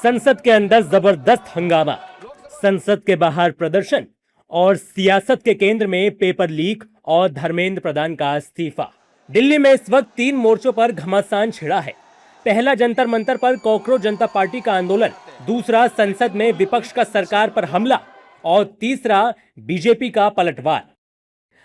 संसद के अंदर जबरदस्त हंगामा, संसद के बाहर प्रदर्शन और सियासत के केंद्र में पेपर लीक और धर्मेंद्र प्रधान का इस्तीफा। दिल्ली में इस वक्त 3 मोर्चों पर घमासान छिड़ा है। पहला जंतर मंतर पर कॉकरोच जनता पार्टी का आंदोलन, दूसरा संसद में विपक्ष का सरकार पर हमला और तीसरा बीजेपी का पलटवार।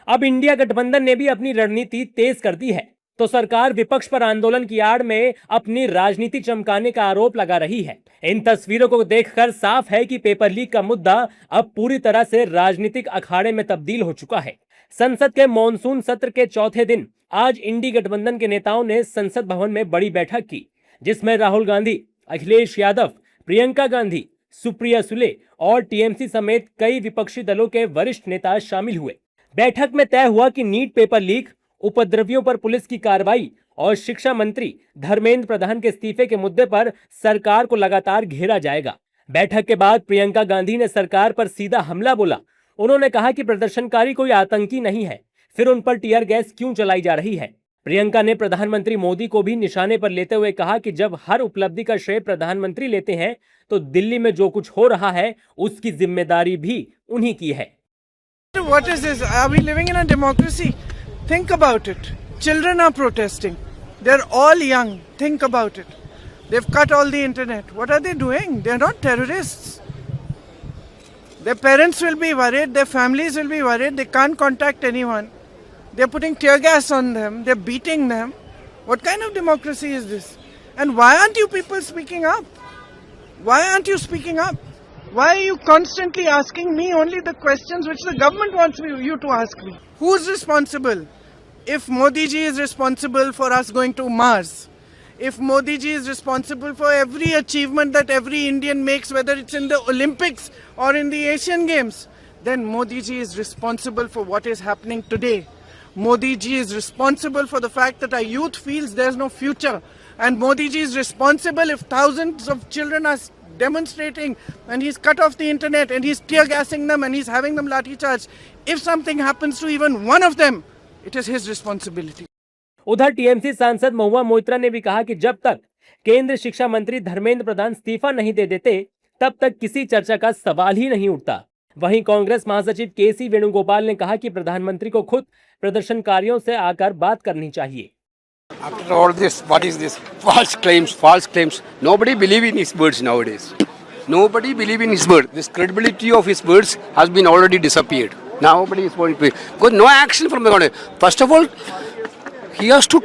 अब इंडिया गठबंधन ने भी अपनी रणनीति तेज कर दी है तो सरकार विपक्ष पर आंदोलन की आड़ में अपनी राजनीति चमकाने का आरोप लगा रही है। इन तस्वीरों को देखकर साफ है कि पेपर लीक का मुद्दा अब पूरी तरह से राजनीतिक अखाड़े में तब्दील हो चुका है। संसद के मॉनसून सत्र के चौथे दिन आज इंडी गठबंधन के नेताओं ने संसद भवन में बड़ी बैठक की, जिसमें राहुल गांधी, अखिलेश यादव, प्रियंका गांधी, सुप्रिया सुले और टीएमसी समेत कई विपक्षी दलों के वरिष्ठ नेता शामिल हुए। बैठक में तय हुआ कि नीट पेपर लीक, उपद्रवियों पर पुलिस की कार्रवाई और शिक्षा मंत्री धर्मेंद्र प्रधान के इस्तीफे के मुद्दे पर सरकार को लगातार घेरा जाएगा। बैठक के बाद प्रियंका गांधी ने सरकार पर सीधा हमला बोला। उन्होंने कहा कि प्रदर्शनकारी कोई आतंकी नहीं है, फिर उन पर टीयर गैस क्यों चलाई जा रही है। प्रियंका ने प्रधानमंत्री मोदी को भी निशाने पर लेते हुए कहा कि जब हर उपलब्धि का श्रेय प्रधानमंत्री लेते हैं तो दिल्ली में जो कुछ हो रहा है उसकी जिम्मेदारी भी उन्हीं की है। What is this? Are we living in a democracy? Think about it. Children are protesting. They're all young. Think about it. They've cut all the internet. What are they doing? They're not terrorists. Their parents will be worried. Their families will be worried. They can't contact anyone. They're putting tear gas on them. They're beating them. What kind of democracy is this? And why aren't you people speaking up? Why aren't you speaking up? Why are you constantly asking me only the questions which the government wants you to ask me? Who's responsible? If Modi ji is responsible for us going to Mars, if Modi ji is responsible for every achievement that every Indian makes, whether it's in the Olympics or in the Asian Games, then Modi ji is responsible for what is happening today. Modi ji is responsible for the fact that our youth feels there's no future. And Modi ji is responsible if thousands of children are demonstrating and he's cut off the internet and he's tear gassing them and he's having them lathi charge. If something happens to even one of them, it is his responsibility. उधर TMC सांसद महुआ मोइत्रा ने भी कहा कि जब तक केंद्र शिक्षा मंत्री धर्मेंद्र प्रधान इस्तीफा नहीं दे देते तब तक किसी चर्चा का सवाल ही नहीं उठता। वहीं कांग्रेस महासचिव केसी वेणुगोपाल ने कहा कि प्रधानमंत्री को खुद प्रदर्शनकारियों से आकर बात करनी चाहिए। After all this, what is this? False claims, false claims. Nobody believe in his words nowadays. Nobody believe in his word. This credibility of his words has been already disappeared. Nobody is going to because no action from the government. First of all, he has to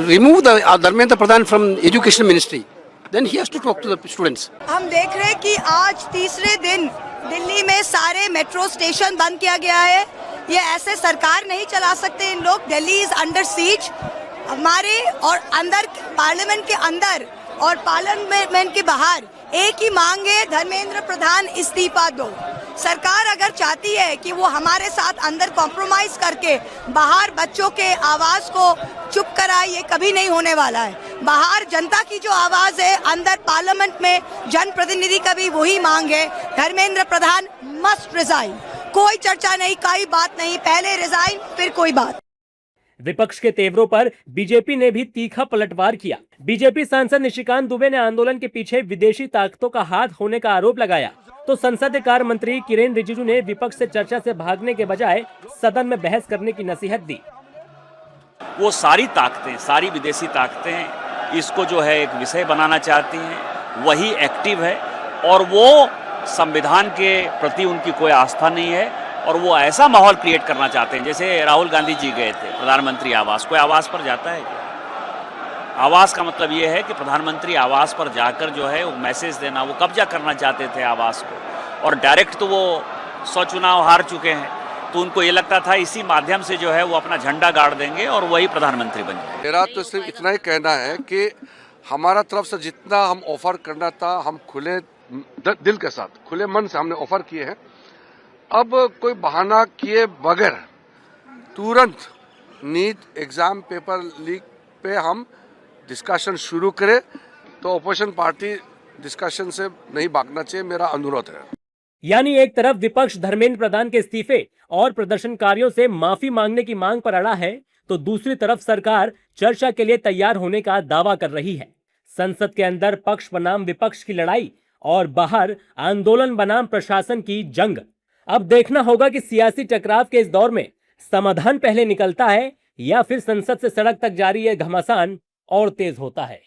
remove the Dharmendra Pradhan from education ministry. Then he has to talk to the students. हम देख रहे हैं कि आज तीसरे दिन दिल्ली में सारे मेट्रो स्टेशन बंद किया गया है। ये ऐसे सरकार नहीं चला सकते इन लोग। Delhi is under seize. हमारे और अंदर पार्लियामेंट के अंदर और पार्लियामेंट के बाहर एक ही मांग है, धर्मेंद्र प्रधान इस्तीफा दो। सरकार अगर चाहती है कि वो हमारे साथ अंदर कॉम्प्रोमाइज करके बाहर बच्चों के आवाज को चुप कराए, ये कभी नहीं होने वाला है। बाहर जनता की जो आवाज है, अंदर पार्लियामेंट में जनप्रतिनिधि का भी वही मांग है, धर्मेंद्र प्रधान मस्ट रिजाइन। कोई चर्चा नहीं, कोई बात नहीं, पहले रिजाइन फिर कोई बात। विपक्ष के तेवरों पर बीजेपी ने भी तीखा पलटवार किया। बीजेपी सांसद निशिकांत दुबे ने आंदोलन के पीछे विदेशी ताकतों का हाथ होने का आरोप लगाया तो संसदीय कार्य मंत्री किरेन रिजिजू ने विपक्ष से चर्चा से भागने के बजाय सदन में बहस करने की नसीहत दी। वो सारी ताकतें, सारी विदेशी ताकतें इसको जो है एक विषय बनाना चाहती हैं, वही एक्टिव है और वो संविधान के प्रति उनकी कोई आस्था नहीं है और वो ऐसा माहौल क्रिएट करना चाहते हैं। जैसे राहुल गांधी जी गए थे प्रधानमंत्री आवास, कोई आवास पर जाता है क्या? आवास का मतलब ये है कि प्रधानमंत्री आवास पर जाकर जो है वो मैसेज देना, वो कब्जा करना चाहते थे आवास को और डायरेक्ट तो वो 100 चुनाव हार चुके हैं तो उनको ये लगता था इसी माध्यम से जो है वो अपना झंडा गाड़ देंगे और वही प्रधानमंत्री बन जाएंगे। मेरा तो सिर्फ इतना ही कहना है कि हमारा तरफ से जितना हम ऑफर करना था, हम खुले दिल के साथ, खुले मन से हमने ऑफर किए हैं। अब कोई बहाना किए बगैर तुरंत नीट एग्जाम पेपर लीक पे हम डिस्कशन शुरू करें तो अपोजिशन पार्टी डिस्कशन से नहीं भागना चाहिए, मेरा अनुरोध है। यानी एक तरफ विपक्ष धर्मेंद्र प्रधान के इस्तीफे और प्रदर्शनकारियों से माफी मांगने की मांग पर अड़ा है तो दूसरी तरफ सरकार चर्चा के लिए तैयार होने का दावा कर रही है। संसद के अंदर पक्ष बनाम विपक्ष की लड़ाई और बाहर आंदोलन बनाम प्रशासन की जंग। अब देखना होगा कि सियासी टकराव के इस दौर में समाधान पहले निकलता है या फिर संसद से सड़क तक जारी यह घमासान और तेज होता है।